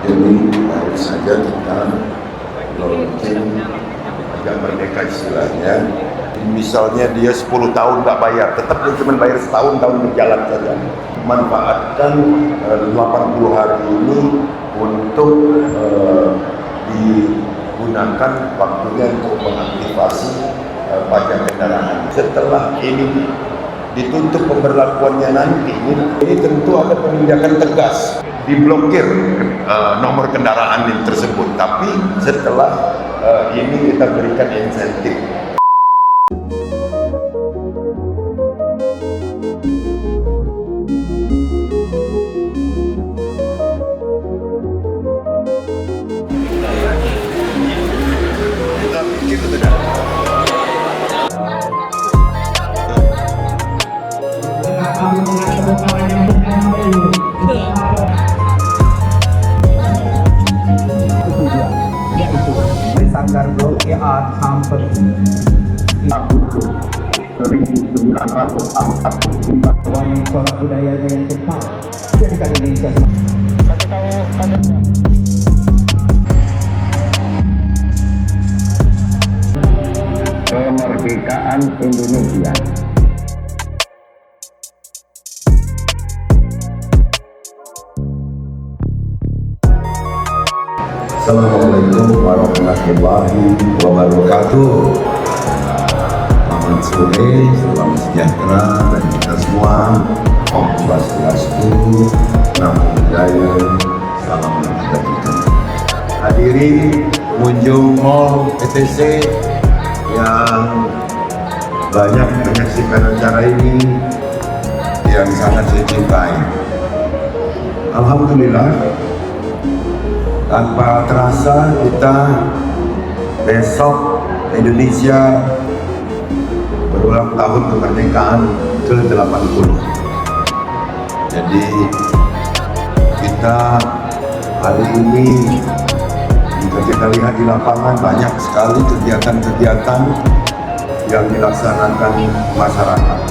ini baru saja kita launching pajak merdeka istilahnya. Misalnya dia 10 tahun nggak bayar, tetap dia cuma bayar setahun, tahun berjalan saja. Manfaatkan 80 hari ini untuk digunakan waktunya untuk mengaktifasi pajak kendaraan. Setelah ini ditutup pemberlakuannya nanti, ini tentu ada penindakan tegas, diblokir nomor kendaraan tersebut. Tapi setelah ini kita berikan insentif. Sanggar Blok EA Hampir 1944 wayang corak budayanya yang kental jadikan Indonesia kemerdekaan Indonesia. Assalamualaikum warahmatullahi wabarakatuh. Selamat sore, salam sejahtera bagi kita semua. Om Swastiastu, Namo Buddhaya, salam kebajikan. Hadirin pengunjung Mall ETC yang banyak menyaksikan acara ini, yang sangat saya cintai. Alhamdulillah, tanpa terasa kita besok Indonesia berulang tahun kemerdekaan ke-80. Jadi kita hari ini jika kita lihat di lapangan banyak sekali kegiatan-kegiatan yang dilaksanakan masyarakat.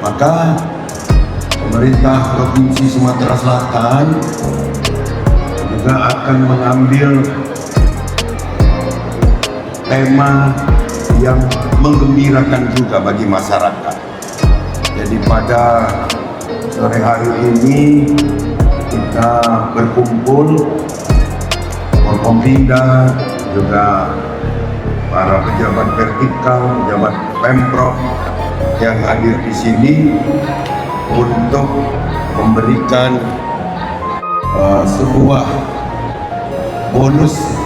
Maka pemerintah Provinsi Sumatera Selatan juga akan mengambil tema yang menggembirakan juga bagi masyarakat. Jadi pada sore hari ini kita berkumpul Forkompinda, juga para pejabat vertikal, pejabat Pemprov yang hadir di sini untuk memberikan sebuah bonus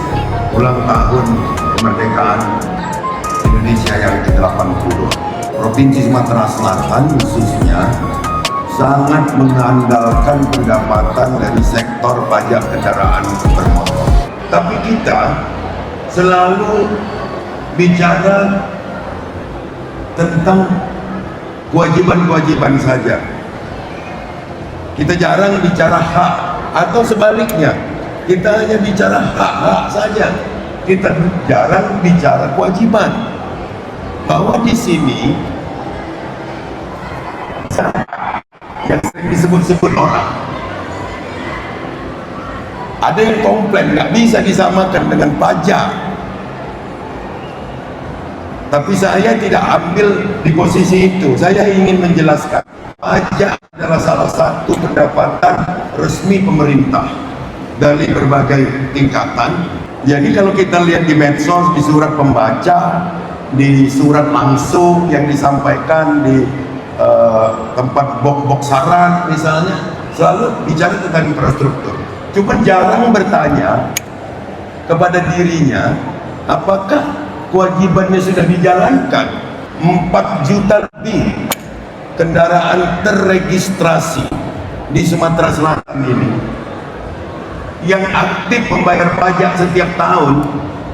ulang tahun kemerdekaan Indonesia yang ke-80. Provinsi Sumatera Selatan khususnya sangat mengandalkan pendapatan dari sektor pajak kendaraan bermotor. Tapi kita selalu bicara tentang kewajiban-kewajiban saja. Kita jarang bicara hak, atau sebaliknya, kita hanya bicara hak-hak saja. Kita jarang bicara kewajiban. Bahwa di sini yang sering disebut-sebut orang, ada yang komplain nggak bisa disamakan dengan pajak. Tapi saya tidak ambil di posisi itu. Saya ingin menjelaskan, pajak adalah salah satu pendapatan resmi pemerintah dari berbagai tingkatan. Jadi kalau kita lihat di medsos, di surat pembaca, di surat langsung yang disampaikan di tempat box-box saran misalnya, selalu bicara tentang infrastruktur. Cuma jarang bertanya kepada dirinya, apakah kewajibannya sudah dijalankan. 4 juta lebih kendaraan terregistrasi di Sumatera Selatan ini yang aktif membayar pajak setiap tahun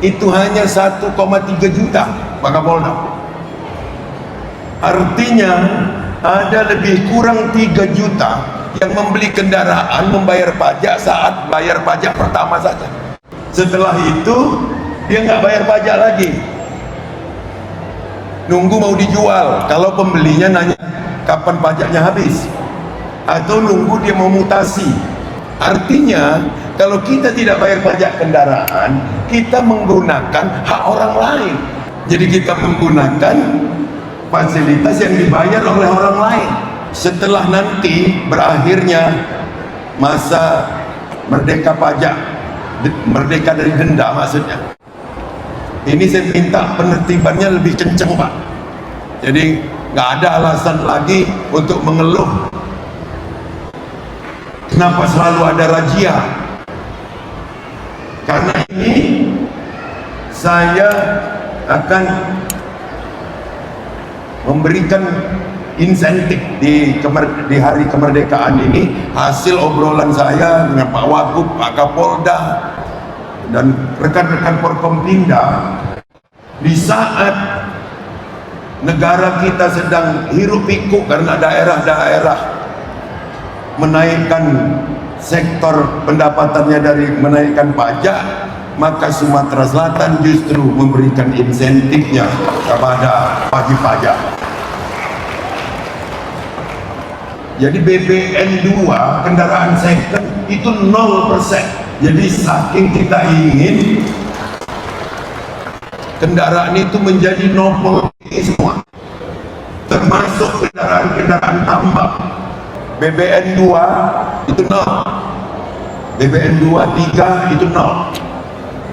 itu hanya 1,3 juta, Pak Kapolda. Artinya ada lebih kurang 3 juta yang membeli kendaraan membayar pajak saat bayar pajak pertama saja. Setelah itu dia nggak bayar pajak lagi, nunggu mau dijual. Kalau pembelinya nanya kapan pajaknya habis, atau nunggu dia mau mutasi. Artinya Kalau kita tidak bayar pajak kendaraan, kita menggunakan hak orang lain. Jadi kita menggunakan fasilitas yang dibayar oleh orang lain. Setelah nanti berakhirnya masa merdeka pajak, merdeka dari denda maksudnya, ini saya minta penertibannya lebih kencang, Pak. Jadi nggak ada alasan lagi untuk mengeluh kenapa selalu ada razia. Karena ini saya akan memberikan insentif di hari kemerdekaan ini, hasil obrolan saya dengan Pak Wagub, Pak Kapolda, dan rekan-rekan Forkompinda. Di saat negara kita sedang hiruk pikuk karena daerah-daerah menaikkan sektor pendapatannya dari menaikkan pajak, maka Sumatera Selatan justru memberikan insentifnya kepada wajib pajak. Jadi BBM 2 kendaraan second itu 0%. Jadi saking kita ingin kendaraan itu menjadi nopol semua, termasuk kendaraan-kendaraan tambang. BBM 2 itu 0, BBM 2, 3 itu 0.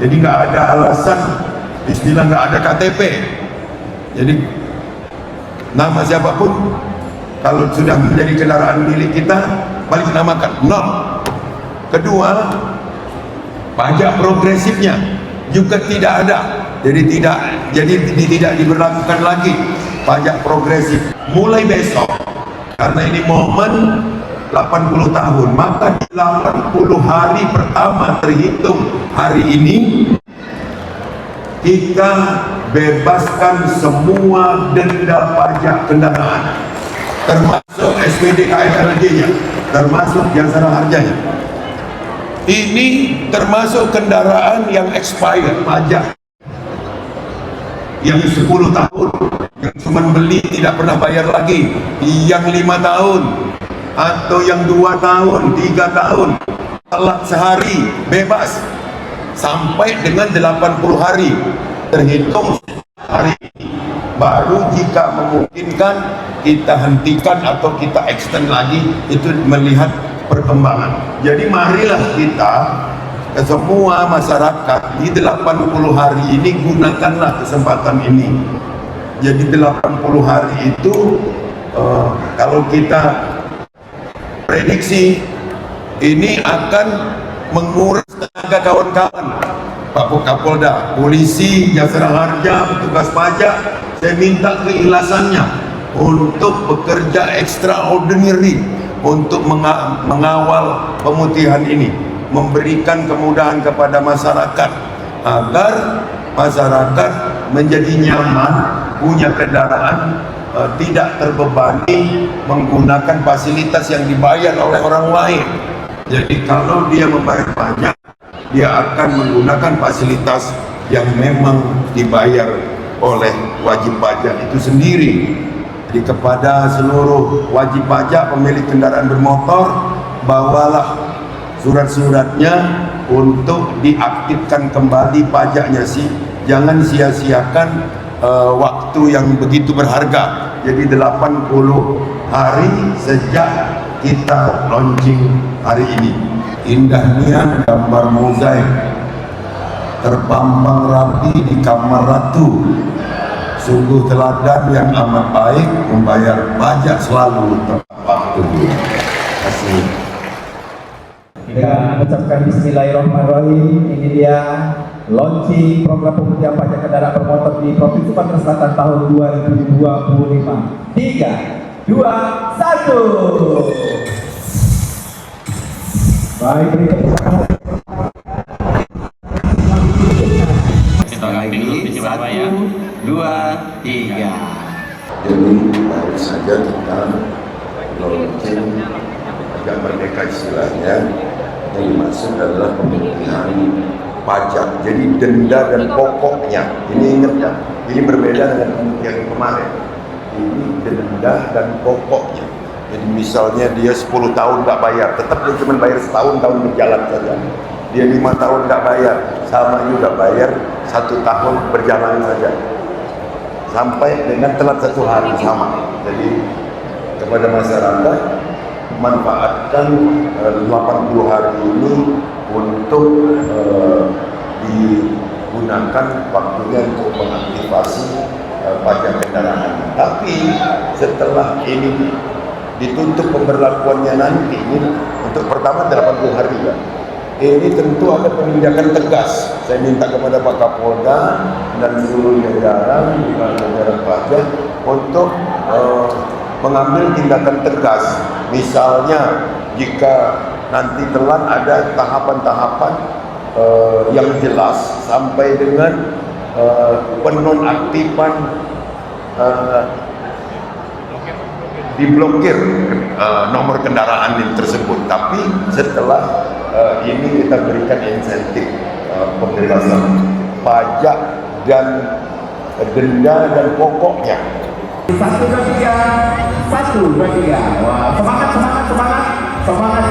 Jadi nggak ada alasan, istilah nggak ada KTP. Jadi nama siapapun kalau sudah menjadi kendaraan milik kita, balik namakan 0. Kedua, pajak progresifnya juga tidak ada. Jadi tidak diberlakukan lagi pajak progresif mulai besok. Karena ini momen 80 tahun, maka di 80 hari pertama terhitung hari ini kita bebaskan semua denda pajak kendaraan, termasuk SPD KRLJ-nya, termasuk jasara harjanya. Ini termasuk kendaraan yang expired pajak, yang 10 tahun, yang cuma beli tidak pernah bayar lagi, yang 5 tahun, atau yang 2 tahun, 3 tahun, telat sehari, bebas, sampai dengan 80 hari, terhitung hari ini. Baru jika memungkinkan, kita hentikan atau kita extend lagi, itu melihat perkembangan. Jadi marilah kita, semua masyarakat di 80 hari ini, gunakanlah kesempatan ini. Jadi 80 hari itu kalau kita prediksi ini akan menguras tenaga kawan-kawan, Pak Kapolda, polisi, jasara harja, petugas pajak. Saya minta keikhlasannya untuk bekerja extraordinary untuk mengawal pemutihan ini, memberikan kemudahan kepada masyarakat agar masyarakat menjadi nyaman, punya kendaraan, tidak terbebani menggunakan fasilitas yang dibayar oleh orang lain. Jadi kalau dia membayar pajak, dia akan menggunakan fasilitas yang memang dibayar oleh wajib pajak itu sendiri. Jadi kepada seluruh wajib pajak pemilik kendaraan bermotor, bawalah surat-suratnya untuk diaktifkan kembali pajaknya sih. Jangan sia-siakan waktu yang begitu berharga. Jadi 80 hari sejak kita launching hari ini. Indahnya gambar mozaik terpampang rapi di kamar ratu. Sungguh teladan yang amat baik, membayar pajak selalu tepat waktu. Terima kasih. Dengan mengucapkan bismillahirrahmanirrahim, ini dia launching program pemutihan pajak kendaraan bermotor di Provinsi Sumatera Selatan tahun 2025. 3, 2, 1. Baik, berikut lagi, 1, 2, 3. Jadi baru saja kita launching pajak merdeka istilahnya. Yang dimaksud adalah pemutihan pajak. Jadi denda dan pokoknya. Ini ingat ya, ini berbeda dengan pemutihan kemarin. Ini denda dan pokoknya. Jadi misalnya dia 10 tahun nggak bayar, tetap dia cuma bayar setahun, tahun berjalan saja. dia 5 tahun nggak bayar, sama juga bayar 1 tahun berjalan saja, sampai dengan telat 1 hari sama. Jadi kepada masyarakat, manfaatkan 80 hari ini untuk digunakan waktunya untuk mengaktifasi pajak kendaraan. Tapi setelah ini ditutup pemberlakuannya nanti, ini untuk pertama 80 hari ya. Ini tentu ada penindakan tegas. Saya minta kepada Pak Kapolda dan seluruh jajaran pajak untuk mengambil tindakan tegas. Misalnya jika nanti telat, ada tahapan-tahapan yang jelas sampai dengan penonaktifan, diblokir nomor kendaraan yang tersebut. Tapi setelah ini kita berikan insentif pembebasan pajak dan denda dan pokoknya. 1, 2, 3. 1, 2, 3. Wah, semangat, semangat, semangat. Semangat